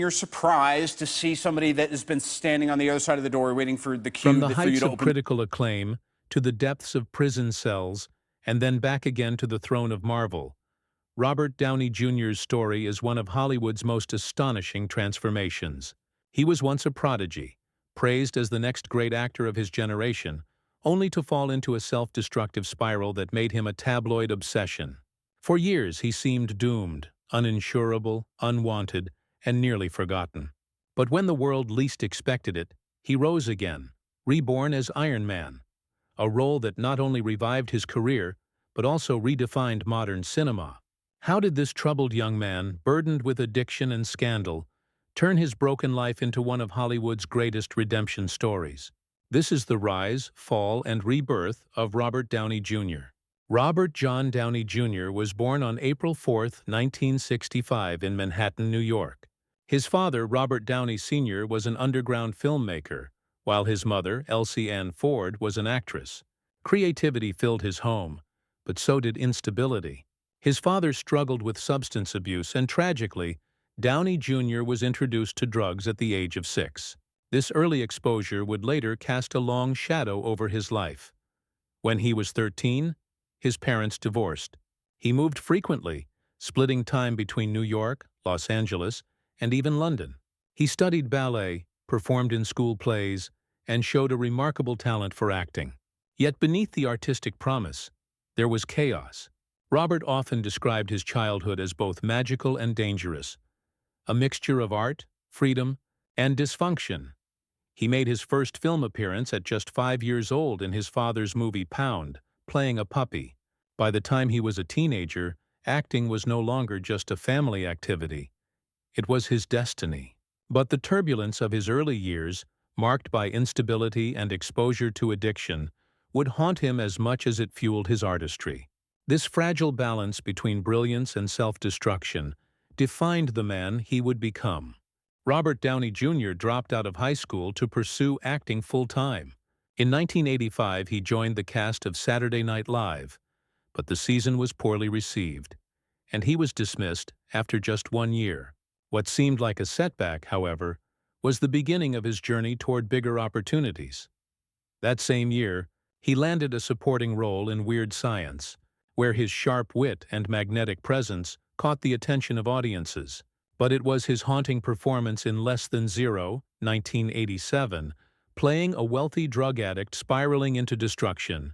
You're surprised to see somebody that has been standing on the other side of the door waiting for the From cue the for you heights to of open. critical acclaim to the depths of prison cells, and then back again to the throne of Marvel, Robert Downey Jr.'s story is one of Hollywood's most astonishing transformations. He was once a prodigy, praised as the next great actor of his generation, only to fall into a self-destructive spiral that made him a tabloid obsession. For years he seemed doomed, uninsurable, unwanted, and nearly forgotten. But when the world least expected it, he rose again, reborn as Iron Man, a role that not only revived his career, but also redefined modern cinema. How did this troubled young man, burdened with addiction and scandal, turn his broken life into one of Hollywood's greatest redemption stories? This is the rise, fall, and rebirth of Robert Downey Jr. Robert John Downey Jr. was born on April 4, 1965 in Manhattan, New York. His father, Robert Downey Sr., was an underground filmmaker, while his mother, Elsie Ann Ford, was an actress. Creativity filled his home, but so did instability. His father struggled with substance abuse, and tragically, Downey Jr. was introduced to drugs at the age of 6. This early exposure would later cast a long shadow over his life. When he was 13, his parents divorced. He moved frequently, splitting time between New York, Los Angeles, and even London. He studied ballet, performed in school plays, and showed a remarkable talent for acting. Yet beneath the artistic promise, there was chaos. Robert often described his childhood as both magical and dangerous, a mixture of art, freedom, and dysfunction. He made his first film appearance at just 5 years old in his father's movie Pound, playing a puppy. By the time he was a teenager, acting was no longer just a family activity. It was his destiny. But the turbulence of his early years, marked by instability and exposure to addiction, would haunt him as much as it fueled his artistry. This fragile balance between brilliance and self-destruction defined the man he would become. Robert Downey Jr. dropped out of high school to pursue acting full-time. In 1985, he joined the cast of Saturday Night Live, but the season was poorly received, and he was dismissed after just 1 year. What seemed like a setback, however, was the beginning of his journey toward bigger opportunities. That same year, he landed a supporting role in Weird Science, where his sharp wit and magnetic presence caught the attention of audiences. But it was his haunting performance in Less Than Zero, 1987, playing a wealthy drug addict spiraling into destruction,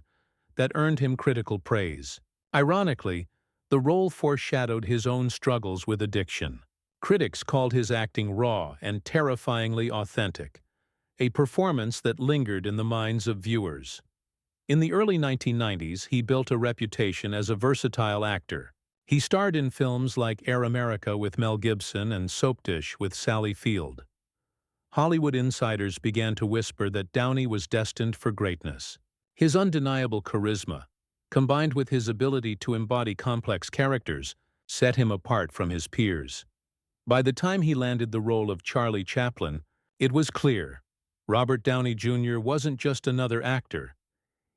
that earned him critical praise. Ironically, the role foreshadowed his own struggles with addiction. Critics called his acting raw and terrifyingly authentic, a performance that lingered in the minds of viewers. In the early 1990s, he built a reputation as a versatile actor. He starred in films like Air America with Mel Gibson and Soap Dish with Sally Field. Hollywood insiders began to whisper that Downey was destined for greatness. His undeniable charisma, combined with his ability to embody complex characters, set him apart from his peers. By the time he landed the role of Charlie Chaplin, it was clear Robert Downey Jr. wasn't just another actor.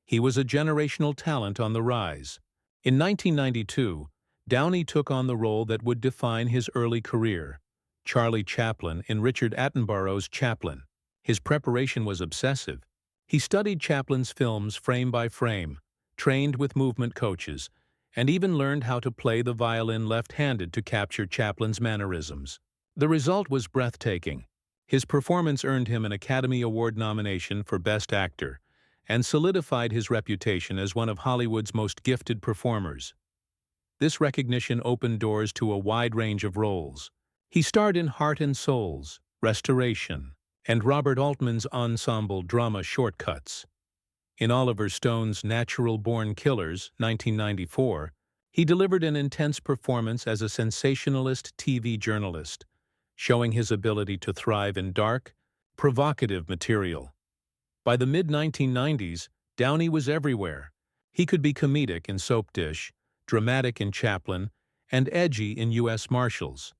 He was a generational talent on the rise. In 1992, Downey took on the role that would define his early career, Charlie Chaplin in Richard Attenborough's Chaplin. His preparation was obsessive. He studied Chaplin's films frame by frame, trained with movement coaches, and even learned how to play the violin left-handed to capture Chaplin's mannerisms. The result was breathtaking. His performance earned him an Academy Award nomination for Best Actor and solidified his reputation as one of Hollywood's most gifted performers. This recognition opened doors to a wide range of roles. He starred in Heart and Souls, Restoration, and Robert Altman's ensemble drama Shortcuts. In Oliver Stone's Natural Born Killers, 1994, he delivered an intense performance as a sensationalist TV journalist, showing his ability to thrive in dark, provocative material. By the mid-1990s, Downey was everywhere. He could be comedic in Soap Dish, dramatic in Chaplin, and edgy in U.S. Marshals.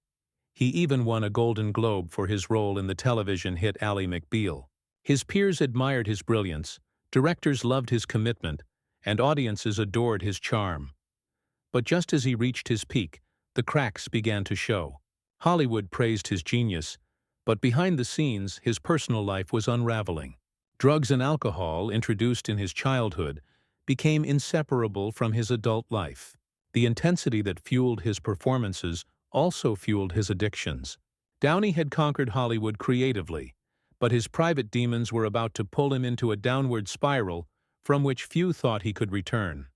He even won a Golden Globe for his role in the television hit Ally McBeal. His peers admired his brilliance, directors loved his commitment, and audiences adored his charm. But just as he reached his peak, the cracks began to show. Hollywood praised his genius, But behind the scenes, his personal life was unraveling. Drugs and alcohol, introduced in his childhood, became inseparable from his adult life. The intensity that fueled his performances also fueled his addictions. Downey had conquered Hollywood creatively, but his private demons were about to pull him into a downward spiral from which few thought he could return.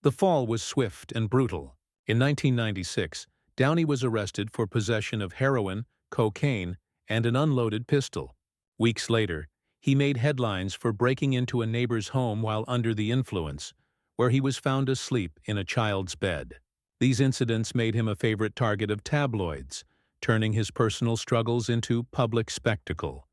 The fall was swift and brutal. In 1996, Downey was arrested for possession of heroin, cocaine, and an unloaded pistol. Weeks later, he made headlines for breaking into a neighbor's home while under the influence, where he was found asleep in a child's bed. These incidents made him a favorite target of tabloids, turning his personal struggles into public spectacle.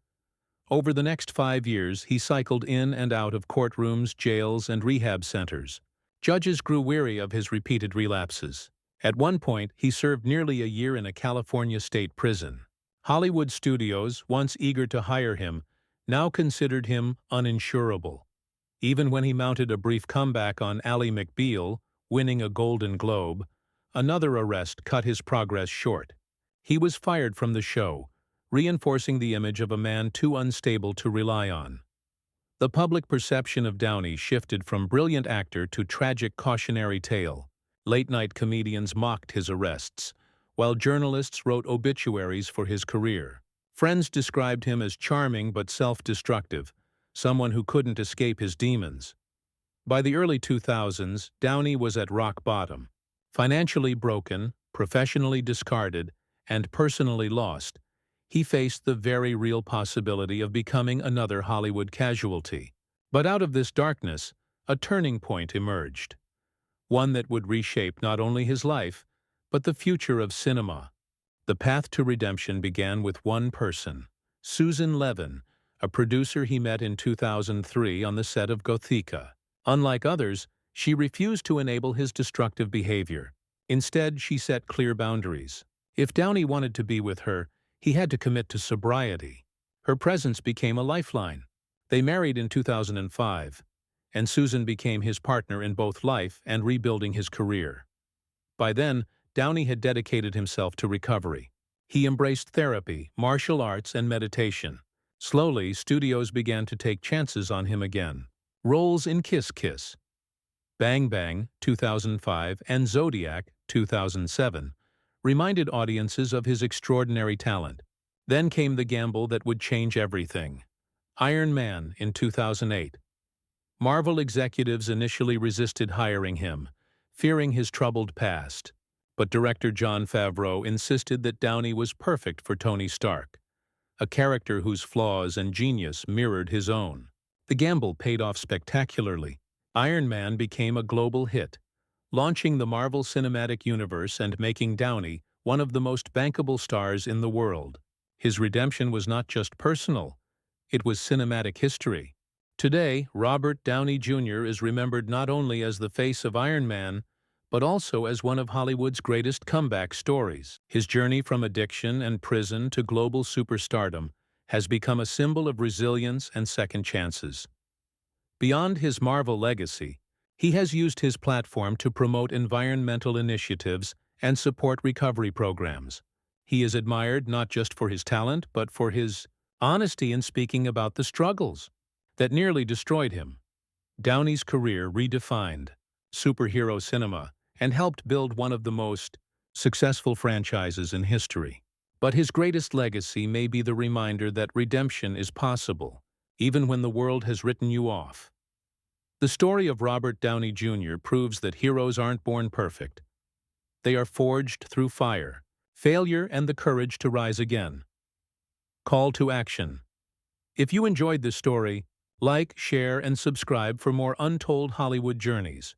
Over the next 5 years, he cycled in and out of courtrooms, jails, and rehab centers. Judges grew weary of his repeated relapses. At one point, he served nearly a year in a California state prison. Hollywood studios, once eager to hire him, now considered him uninsurable. Even when he mounted a brief comeback on Ally McBeal, winning a Golden Globe, another arrest cut his progress short. He was fired from the show, reinforcing the image of a man too unstable to rely on. The public perception of Downey shifted from brilliant actor to tragic cautionary tale. Late-night comedians mocked his arrests, while journalists wrote obituaries for his career. Friends described him as charming but self-destructive, someone who couldn't escape his demons. By the early 2000s, Downey was at rock bottom. Financially broken, professionally discarded, and personally lost, he faced the very real possibility of becoming another Hollywood casualty. But out of this darkness, a turning point emerged. One that would reshape not only his life, but the future of cinema. The path to redemption began with one person, Susan Levin, a producer he met in 2003 on the set of Gothika. Unlike others, she refused to enable his destructive behavior. Instead, she set clear boundaries. If Downey wanted to be with her, he had to commit to sobriety. Her presence became a lifeline. They married in 2005, and Susan became his partner in both life and rebuilding his career. By then, Downey had dedicated himself to recovery. He embraced therapy, martial arts, and meditation. Slowly, studios began to take chances on him again. Roles in Kiss Kiss, Bang Bang, 2005, and Zodiac, 2007, reminded audiences of his extraordinary talent. Then came the gamble that would change everything. Iron Man in 2008. Marvel executives initially resisted hiring him, fearing his troubled past. But director Jon Favreau insisted that Downey was perfect for Tony Stark, a character whose flaws and genius mirrored his own. The gamble paid off spectacularly. Iron Man became a global hit, launching the Marvel Cinematic Universe and making Downey one of the most bankable stars in the world. His redemption was not just personal, it was cinematic history. Today, Robert Downey Jr. is remembered not only as the face of Iron Man, but also as one of Hollywood's greatest comeback stories. His journey from addiction and prison to global superstardom has become a symbol of resilience and second chances. Beyond his Marvel legacy, he has used his platform to promote environmental initiatives and support recovery programs. He is admired not just for his talent, but for his honesty in speaking about the struggles that nearly destroyed him. Downey's career redefined superhero cinema and helped build one of the most successful franchises in history. But his greatest legacy may be the reminder that redemption is possible, even when the world has written you off. The story of Robert Downey Jr. proves that heroes aren't born perfect. They are forged through fire, failure, and the courage to rise again. Call to action. If you enjoyed this story, like, share, and subscribe for more untold Hollywood journeys.